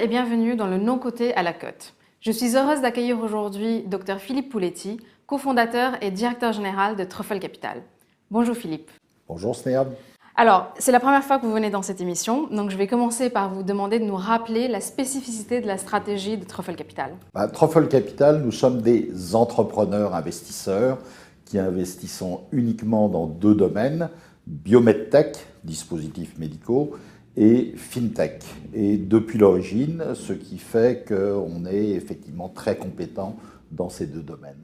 et bienvenue dans le non-coté à la cote. Je suis heureuse d'accueillir aujourd'hui Dr Philippe Pouletti, cofondateur et directeur général de Truffle Capital. Bonjour Philippe. Bonjour Snéhab. Alors, c'est la première fois que vous venez dans cette émission, donc je vais commencer par vous demander de nous rappeler la spécificité de la stratégie de Truffle Capital. Truffle Capital, nous sommes des entrepreneurs investisseurs qui investissons uniquement dans deux domaines, biomedtech, dispositifs médicaux, et fintech. Et depuis l'origine, ce qui fait qu'on est effectivement très compétent dans ces deux domaines.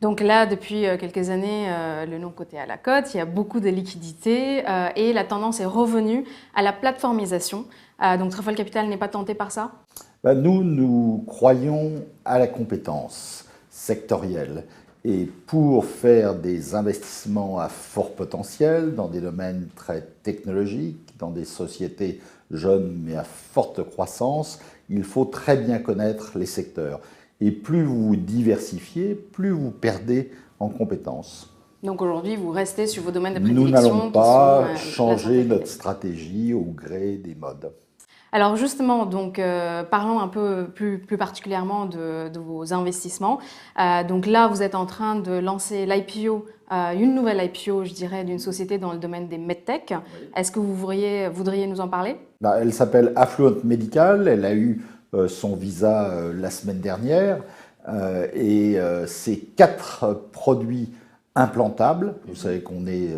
Donc là, depuis quelques années, le non-coté à la cote, il y a beaucoup de liquidités et la tendance est revenue à la plateformisation. Donc Truffle Capital n'est pas tenté par ça? Nous croyons à la compétence sectorielle. Et pour faire des investissements à fort potentiel dans des domaines très technologiques, dans des sociétés jeunes mais à forte croissance, il faut très bien connaître les secteurs. Et plus vous vous diversifiez, plus vous perdez en compétences. Donc aujourd'hui, vous restez sur vos domaines de prédilection. Nous n'allons pas changer notre stratégie au gré des modes. Alors justement, donc, parlons un peu plus particulièrement de vos investissements. Donc là, vous êtes en train de lancer l'IPO, une nouvelle IPO, je dirais, d'une société dans le domaine des medtech. Oui. Est-ce que vous voudriez nous en parler? Elle s'appelle Affluent Medical. Elle a eu son visa la semaine dernière. Et c'est 4 produits implantables. Vous savez qu'on est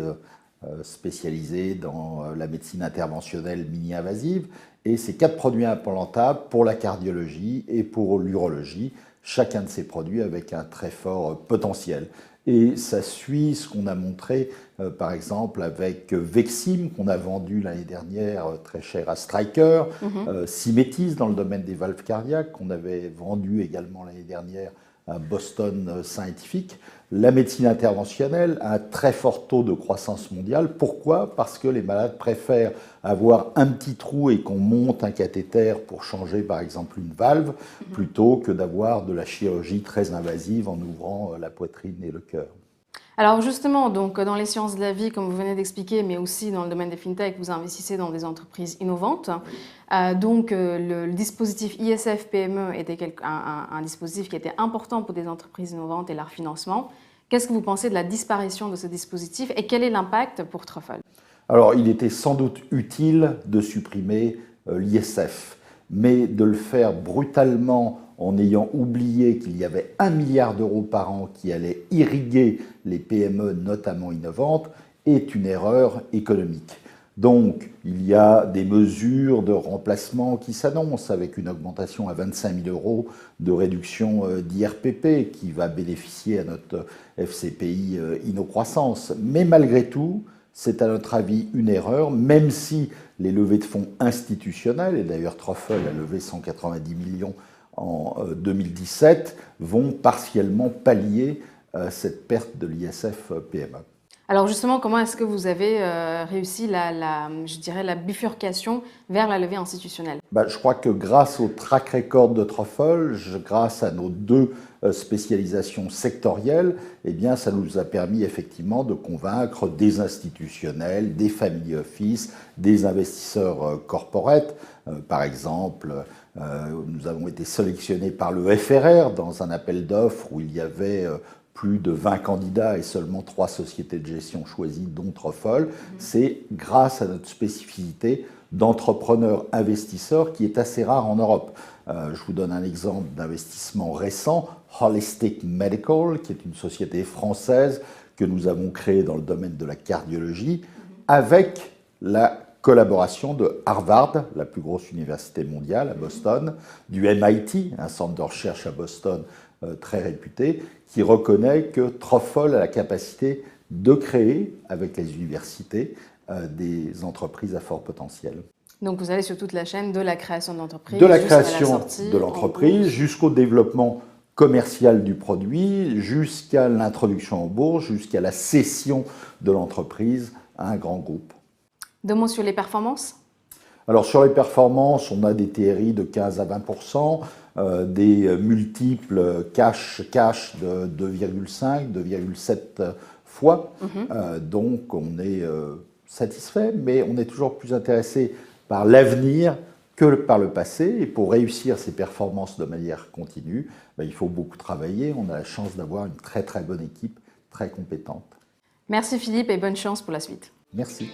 spécialisé dans la médecine interventionnelle mini-invasive. Et ces 4 produits implantables pour la cardiologie et pour l'urologie, chacun de ces produits avec un très fort potentiel. Et ça suit ce qu'on a montré, par exemple, avec Vexim, qu'on a vendu l'année dernière très cher à Stryker, Symetis dans le domaine des valves cardiaques, qu'on avait vendu également l'année dernière à Boston Scientific. La médecine interventionnelle a un très fort taux de croissance mondiale. Pourquoi? Parce que les malades préfèrent avoir un petit trou et qu'on monte un cathéter pour changer par exemple une valve, plutôt que d'avoir de la chirurgie très invasive en ouvrant la poitrine et le cœur. Alors justement, donc, dans les sciences de la vie, comme vous venez d'expliquer, mais aussi dans le domaine des fintech, vous investissez dans des entreprises innovantes. Donc le dispositif ISF PME était un dispositif qui était important pour des entreprises innovantes et leur financement. Qu'est-ce que vous pensez de la disparition de ce dispositif et quel est l'impact pour Truffle? Alors il était sans doute utile de supprimer l'ISF, mais de le faire brutalement en ayant oublié qu'il y avait 1 milliard d'euros par an qui allait irriguer les PME, notamment innovantes, est une erreur économique. Donc, il y a des mesures de remplacement qui s'annoncent avec une augmentation à 25 000 euros de réduction d'IRPP qui va bénéficier à notre FCPI InnoCroissance. Mais malgré tout, c'est à notre avis une erreur, même si les levées de fonds institutionnelles, et d'ailleurs Truffle a levé 190 millions en 2017, vont partiellement pallier cette perte de l'ISF PME. Alors justement, comment est-ce que vous avez réussi je dirais, la bifurcation vers la levée institutionnelle? Je crois que grâce au track record de Truffle, grâce à nos 2 spécialisations sectorielles, eh bien, ça nous a permis effectivement de convaincre des institutionnels, des family office, des investisseurs corporate. Par exemple, nous avons été sélectionnés par le FRR dans un appel d'offres où il y avait plus de 20 candidats et seulement 3 sociétés de gestion choisies, dont Truffle. C'est grâce à notre spécificité d'entrepreneurs investisseurs qui est assez rare en Europe. Je vous donne un exemple d'investissement récent, Holistic Medical, qui est une société française que nous avons créée dans le domaine de la cardiologie, avec la collaboration de Harvard, la plus grosse université mondiale à Boston, du MIT, un centre de recherche à Boston très réputé, qui reconnaît que Truffle a la capacité de créer, avec les universités, des entreprises à fort potentiel. Donc vous allez sur toute la chaîne de la création de l'entreprise, de la création de l'entreprise jusqu'au développement commercial du produit, jusqu'à l'introduction en bourse, jusqu'à la cession de l'entreprise à un grand groupe. 2 mots sur les performances? Alors sur les performances, on a des TRI de 15 à 20%, des multiples cash de 2,5, 2,7 fois. Donc on est satisfait, mais on est toujours plus intéressé par l'avenir que par le passé. Et pour réussir ces performances de manière continue, il faut beaucoup travailler. On a la chance d'avoir une très très bonne équipe, très compétente. Merci Philippe et bonne chance pour la suite. Merci.